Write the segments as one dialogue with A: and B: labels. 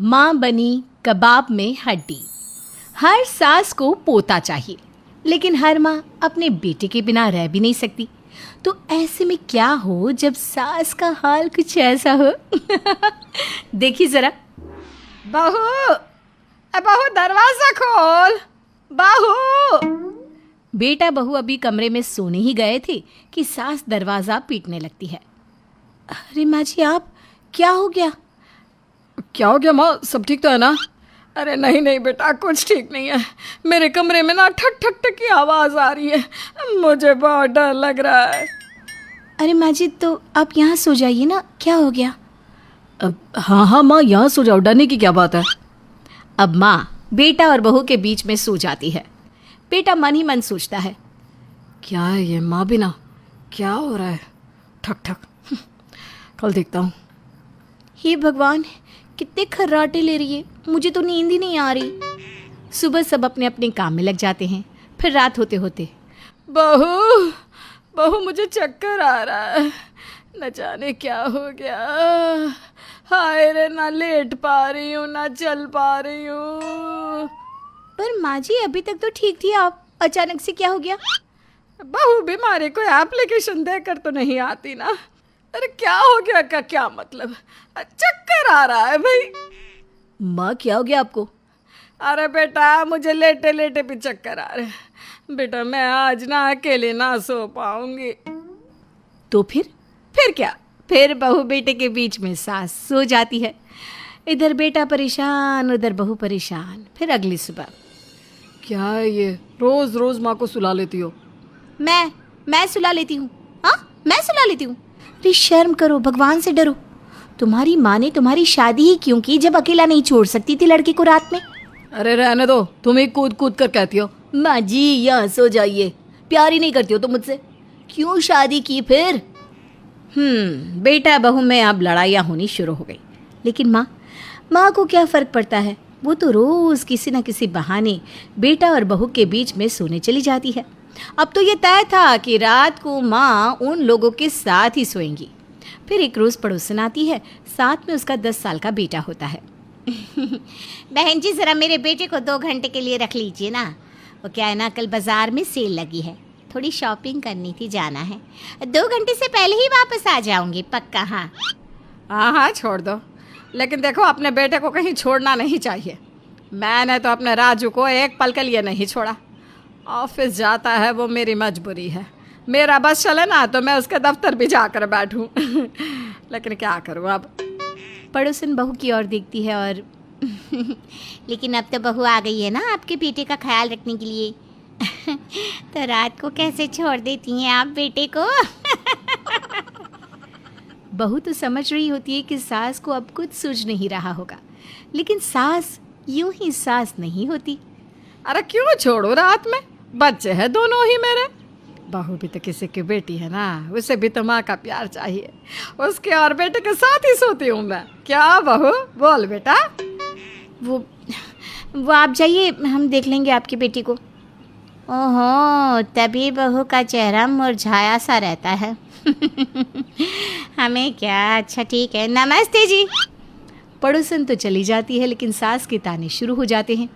A: माँ बनी कबाब में हड्डी। हर सास को पोता चाहिए, लेकिन हर माँ अपने बेटे के बिना रह भी नहीं सकती। तो ऐसे में क्या हो जब सास का हाल कुछ ऐसा हो। देखिए जरा।
B: बहू, बहू दरवाजा खोल, बहू।
A: बेटा बहू अभी कमरे में सोने ही गए थे कि सास दरवाज़ा पीटने लगती है। अरे माँ जी, आप क्या हो गया?
B: क्या हो गया माँ, सब ठीक तो है ना? अरे नहीं नहीं बेटा, कुछ ठीक नहीं है। मेरे कमरे में ना ठक ठक ठक की आवाज़ आ रही है, मुझे बहुत डर लग रहा है।
A: अरे माँ जी, तो आप यहाँ सो जाइए ना, क्या हो गया?
B: हाँ हाँ माँ, यहाँ सो जाओ, डरने की क्या बात है।
A: अब माँ बेटा और बहू के बीच में सो जाती है। बेटा मन ही मन सोचता है,
B: क्या है ये माँ बिना, क्या हो रहा है? ठक ठक, कल देखता हूँ।
A: हे भगवान, कितने खर्राटे ले रही है, मुझे तो नींद ही नहीं आ रही। सुबह सब अपने अपने काम में लग जाते हैं। फिर रात होते होते,
B: बहू बहू मुझे चक्कर आ रहा है, न जाने क्या हो गया। हाय रे, ना लेट पा रही हूँ ना चल पा रही हूँ।
A: पर माँ जी अभी तक तो ठीक थी आप, अचानक से क्या हो गया?
B: बहू बीमारी कोई एप्लीकेशन देकर तो नहीं आती ना। अरे क्या हो गया का क्या मतलब, चक्कर आ रहा है भाई।
A: माँ क्या हो गया आपको?
B: अरे बेटा, मुझे लेटे लेटे भी चक्कर आ रहे हैं। बेटा मैं आज ना अकेले ना सो पाऊंगी।
A: तो फिर क्या? फिर बहू बेटे के बीच में सास सो जाती है। इधर बेटा परेशान, उधर बहू परेशान। फिर अगली सुबह,
B: क्या है ये, रोज रोज माँ को सुला लेती हो?
A: मैं सुला लेती हूँ? हाँ, मैं सुला लेती हूँ? अरे शर्म करो, भगवान से डरो। तुम्हारी माँ ने तुम्हारी शादी ही क्यों की जब अकेला नहीं छोड़ सकती थी लड़के को रात में?
B: अरे रहने दो, तुम ही कूद कूद कर कहती हो
A: माँ जी यहाँ सो जाइए। प्यार ही नहीं करती हो तो मुझसे, क्यों शादी की फिर? बेटा बहू में अब लड़ाइयाँ होनी शुरू हो गई। लेकिन माँ को क्या फ़र्क पड़ता है, वो तो रोज़ किसी न किसी बहाने बेटा और बहू के बीच में सोने चली जाती है। अब तो ये तय था कि रात को माँ उन लोगों के साथ ही सोएंगी। फिर एक रोज़ पड़ोसन आती है, साथ में उसका 10 साल का बेटा होता है। बहन जी, ज़रा मेरे बेटे को 2 घंटे के लिए रख लीजिए ना। वो क्या है ना, कल बाज़ार में सेल लगी है, थोड़ी शॉपिंग करनी थी, जाना है। 2 घंटे से पहले ही वापस आ जाऊंगी पक्का। हाँ
B: हाँ छोड़ दो, लेकिन देखो अपने बेटे को कहीं छोड़ना नहीं चाहिए। मैंने तो अपने राजू को एक पल के लिए नहीं छोड़ा। ऑफिस जाता है, वो मेरी मजबूरी है। मेरा बस चले ना तो मैं उसके दफ्तर भी जाकर बैठूं। लेकिन क्या करूं अब।
A: पड़ोसन बहू की ओर देखती है और लेकिन अब तो बहू आ गई है ना आपके बेटे का ख्याल रखने के लिए। तो रात को कैसे छोड़ देती हैं आप बेटे को? बहू तो समझ रही होती है कि सास को अब कुछ सूझ नहीं रहा होगा, लेकिन सास यूं ही सास नहीं होती।
B: अरे क्यों छोड़ो, रात में बच्चे हैं दोनों ही मेरे। बहू भी तो किसी की बेटी है ना, उसे भी तो माँ का प्यार चाहिए। उसके और बेटे के साथ ही सोती हूँ मैं। क्या बहू, बोल बेटा।
A: वो आप जाइए, हम देख लेंगे आपकी बेटी को। ओहो, तभी बहू का चेहरा मुरझाया सा रहता है। हमें क्या, अच्छा ठीक है, नमस्ते जी। पड़ोसन तो चली जाती है, लेकिन सास के ताने शुरू हो जाते हैं।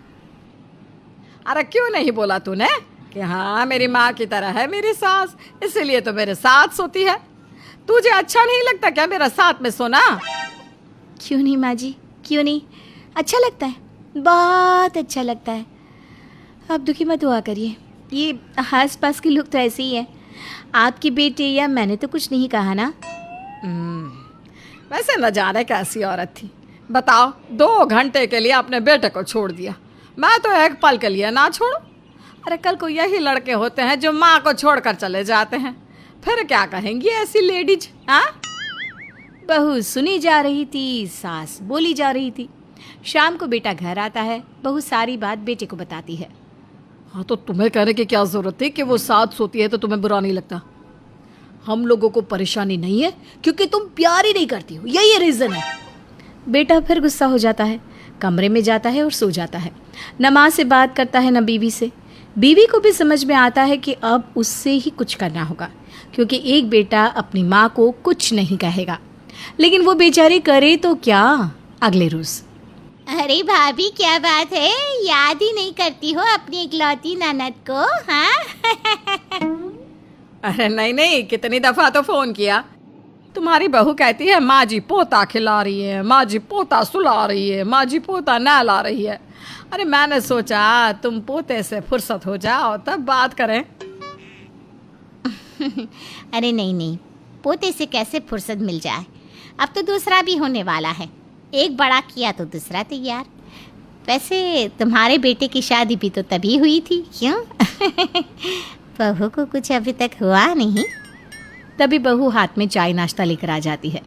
B: अरे क्यों नहीं बोला तूने कि हाँ मेरी माँ की तरह है मेरी सास, इसीलिए तो मेरे साथ सोती है। तुझे अच्छा नहीं लगता क्या मेरा साथ में सोना?
A: क्यों नहीं माँ जी, क्यों नहीं, अच्छा लगता है, बहुत अच्छा लगता है। आप दुखी मत हुआ करिए, ये आस पास के लोग तो ऐसे ही हैं। आपकी बेटी या मैंने तो कुछ नहीं कहा ना।
B: वैसे न जाने कैसी औरत थी, बताओ 2 घंटे के लिए अपने बेटे को छोड़ दिया। मैं तो एक पल के लिए ना छोड़ूं। अरे कल को यही लड़के होते हैं जो माँ को छोड़कर चले जाते हैं, फिर क्या कहेंगी ऐसी लेडीज? हाँ,
A: बहू सुनी जा रही थी, सास बोली जा रही थी। शाम को बेटा घर आता है, बहू सारी बात बेटे को बताती है।
B: हाँ तो तुम्हें कहने की क्या जरूरत थी कि वो साथ सोती है तो तुम्हें बुरा नहीं लगता? हम लोगों को परेशानी नहीं है क्योंकि तुम प्यार ही नहीं करती हो, यही रीज़न है।
A: बेटा फिर गुस्सा हो जाता है, कमरे में जाता है और सो जाता है। न माँ से बात करता है न बीवी से। बीवी को भी समझ में आता है कि अब उससे ही कुछ करना होगा, क्योंकि एक बेटा अपनी माँ को कुछ नहीं कहेगा। लेकिन वो बेचारी करे तो क्या। अगले रोज़,
C: अरे भाभी क्या बात है, याद ही नहीं करती हो अपनी इकलौती ननद को? हाँ
B: अरे नहीं नहीं, कितनी दफ़ा तो फ़ोन किया। तुम्हारी बहू कहती है माँ जी पोता खिला रही है, माँ जी पोता सुला रही है, माँ जी पोता नहला रही है। अरे मैंने सोचा तुम पोते से फुर्सत हो जाओ तब बात करें।
C: अरे नहीं नहीं, पोते से कैसे फुर्सत मिल जाए, अब तो दूसरा भी होने वाला है। एक बड़ा किया तो दूसरा तैयार। वैसे तुम्हारे बेटे की शादी भी तो तभी हुई थी, क्यों? बहू को कुछ अभी तक हुआ नहीं?
A: तभी बहू हाथ में चाय नाश्ता लेकर आ जाती है।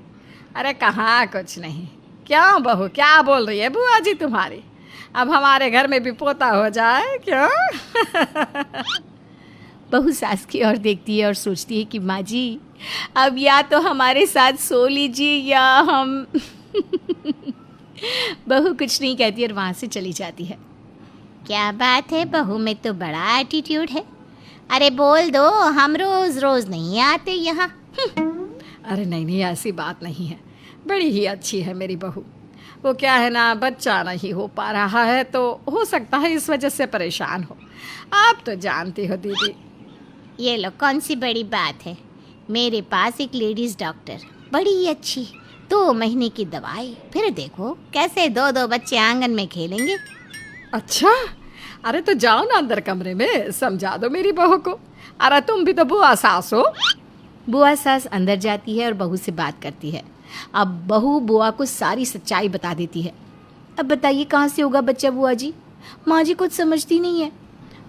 B: अरे कहाँ कुछ नहीं। क्यों बहू, क्या बोल रही है बुआ जी तुम्हारी? अब हमारे घर में भी पोता हो जाए क्यों?
A: बहू सास की ओर देखती है और सोचती है कि माँ जी अब या तो हमारे साथ सो लीजिए या हम बहू कुछ नहीं कहती और वहाँ से चली जाती है।
C: क्या बात है, बहू में तो बड़ा एटीट्यूड है। अरे बोल दो, हम रोज रोज नहीं आते यहाँ।
B: अरे नहीं नहीं, ऐसी बात नहीं है, बड़ी ही अच्छी है मेरी बहू। वो क्या है ना, बच्चा नहीं हो पा रहा है तो हो सकता है इस वजह से परेशान हो। आप तो जानती हो दीदी।
C: ये लो, कौन सी बड़ी बात है, मेरे पास एक लेडीज़ डॉक्टर बड़ी अच्छी, 2 महीने की दवाई, फिर देखो कैसे 2-2 बच्चे आंगन में खेलेंगे।
B: अच्छा, अरे तो जाओ ना अंदर कमरे में, समझा दो मेरी बहू को। अरे तुम भी तो बुआ सास हो।
A: बुआ सास अंदर जाती है और बहू से बात करती है। अब बहू बुआ को सारी सच्चाई बता देती है। अब बताइए कहाँ से होगा बच्चा बुआ जी? माँ जी कुछ समझती नहीं है,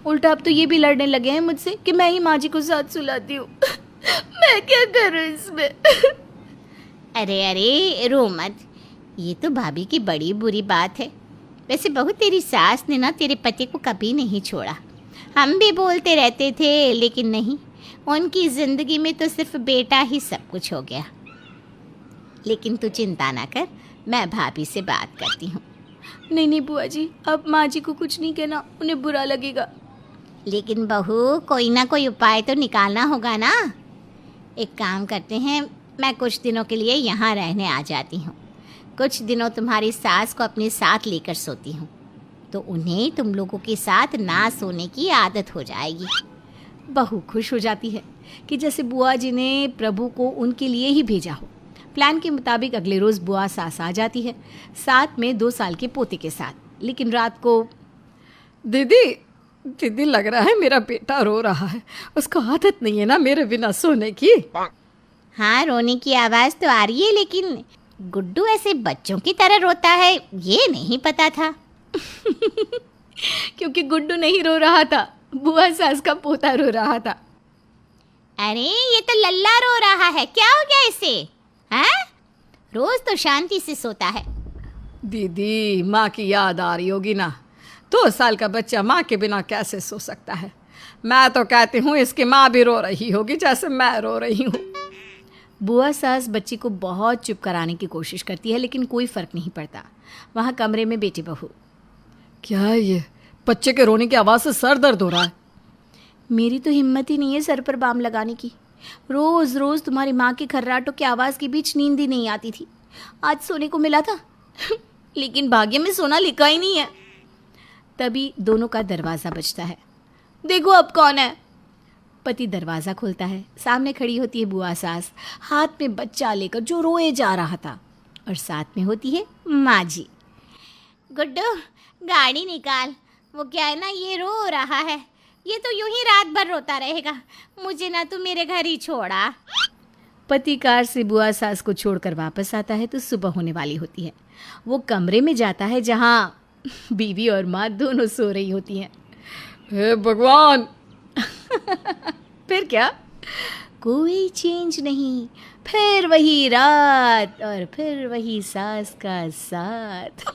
A: उल्टा अब तो ये भी लड़ने लगे हैं मुझसे कि मैं ही माँ जी को साथ सुलाती हूँ। मैं क्या करूँ इसमें?
C: अरे अरे रो मत, ये तो भाभी की बड़ी बुरी बात है। वैसे बहू, तेरी सास ने ना तेरे पति को कभी नहीं छोड़ा। हम भी बोलते रहते थे लेकिन नहीं, उनकी ज़िंदगी में तो सिर्फ बेटा ही सब कुछ हो गया। लेकिन तू चिंता ना कर, मैं भाभी से बात करती हूँ।
A: नहीं नहीं बुआ जी, अब माँ जी को कुछ नहीं कहना, उन्हें बुरा लगेगा।
C: लेकिन बहू, कोई ना कोई उपाय तो निकालना होगा ना। एक काम करते हैं, मैं कुछ दिनों के लिए यहाँ रहने आ जाती हूँ। कुछ दिनों तुम्हारी सास को अपने साथ लेकर सोती हूँ, तो उन्हें तुम लोगों के साथ ना सोने की आदत हो जाएगी।
A: बहू खुश हो जाती है कि जैसे बुआ जी ने प्रभु को उनके लिए ही भेजा हो। प्लान के मुताबिक अगले रोज़ बुआ सास आ जाती है, साथ में 2 साल के पोते के साथ। लेकिन रात को
B: दीदी दीदी, लग रहा है मेरा बेटा रो रहा है। उसको आदत नहीं है ना मेरे बिना सोने की।
C: हाँ, रोने की आवाज़ तो आ रही है, लेकिन गुड्डू ऐसे बच्चों की तरह रोता है ये नहीं पता था।
A: क्योंकि गुड्डू नहीं रो रहा था, बुआ सास का पोता रो रहा था।
C: अरे ये तो लल्ला रो रहा है, क्या हो गया इसे? हाँ, रोज तो शांति से सोता है।
B: दीदी, माँ की याद आ रही होगी ना। 2 साल का बच्चा माँ के बिना कैसे सो सकता है? मैं तो कहती हूँ इसकी माँ भी रो रही होगी जैसे मैं रो रही हूँ।
A: बुआ सास बच्ची को बहुत चुप कराने की कोशिश करती है, लेकिन कोई फ़र्क नहीं पड़ता। वहाँ कमरे में बेटी बहू,
B: क्या है ये? बच्चे के रोने की आवाज़ से सर दर्द हो रहा है।
A: मेरी तो हिम्मत ही नहीं है सर पर बाम लगाने की। रोज़ रोज़ तुम्हारी माँ के खर्राटों की आवाज़ के बीच नींद ही नहीं आती थी। आज सोने को मिला था लेकिन भाग्य में सोना लिखा ही नहीं है। तभी दोनों का दरवाज़ा बजता है। देखो अब कौन है? पति दरवाज़ा खोलता है। सामने खड़ी होती है बुआ सास, हाथ में बच्चा लेकर, जो रोए जा रहा था, और साथ में होती है माँ जी।
C: गुड्डू, गाड़ी निकाल, वो क्या है ना, ये रो रहा है, ये तो यूं ही रात भर रोता रहेगा। मुझे ना तू मेरे घर ही छोड़ा।
A: पति कार से बुआ सास को छोड़कर वापस आता है तो सुबह होने वाली होती है। वो कमरे में जाता है जहाँ बीवी और माँ दोनों सो रही होती हैं।
B: हे भगवान!
A: फिर क्या, कोई चेंज नहीं, फिर वही रात और फिर वही सास का साथ।